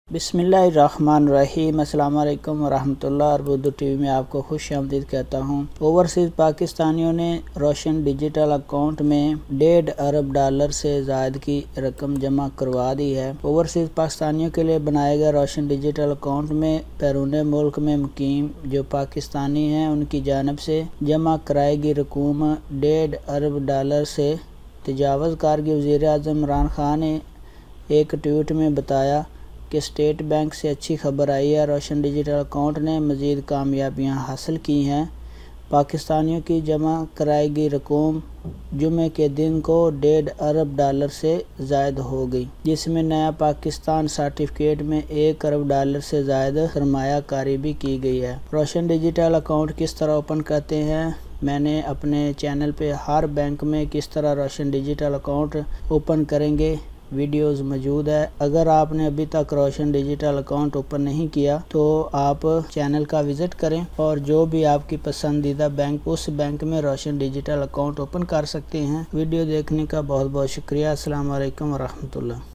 बिस्मिल्लाहिर्रहमानिर्रहीम। अस्सलाम वालेकुम वरहमतुल्लाह। और उर्दू टीवी में आपको खुश आमदीद कहता हूँ। ओवरसीज़ पाकिस्तानियों ने रोशन डिजिटल अकाउंट में $1.5 अरब से ज़ायद की रकम जमा करवा दी है। ओवरसीज़ पाकिस्तानियों के लिए बनाए गए रोशन डिजिटल अकाउंट में बैरून मुल्क में मुकीम जो पाकिस्तानी हैं उनकी जानिब से जमा कराई गई रकूम $1.5 अरब से तजावज़ कर गई। वज़ीर-ए-आज़म इमरान खान ने एक ट्वीट में बताया कि स्टेट बैंक से अच्छी खबर आई है। रोशन डिजिटल अकाउंट ने मज़ीद कामयाबियाँ हासिल की हैं। पाकिस्तानियों की जमा कराई गई रकूम जुमे के दिन को $1.5 अरब से ज़ायद हो गई, जिसमें नया पाकिस्तान सर्टिफिकेट में $1 अरब से ज़ायद सरमाया कारी भी की गई है। रोशन डिजिटल अकाउंट किस तरह ओपन करते हैं, मैंने अपने चैनल पे हर बैंक में किस तरह रोशन डिजिटल अकाउंट ओपन करेंगे वीडियोस मौजूद है। अगर आपने अभी तक रोशन डिजिटल अकाउंट ओपन नहीं किया तो आप चैनल का विज़िट करें और जो भी आपकी पसंदीदा बैंक उस बैंक में रोशन डिजिटल अकाउंट ओपन कर सकते हैं। वीडियो देखने का बहुत बहुत शुक्रिया। अस्सलाम वालेकुम वरहमतुल्लाह।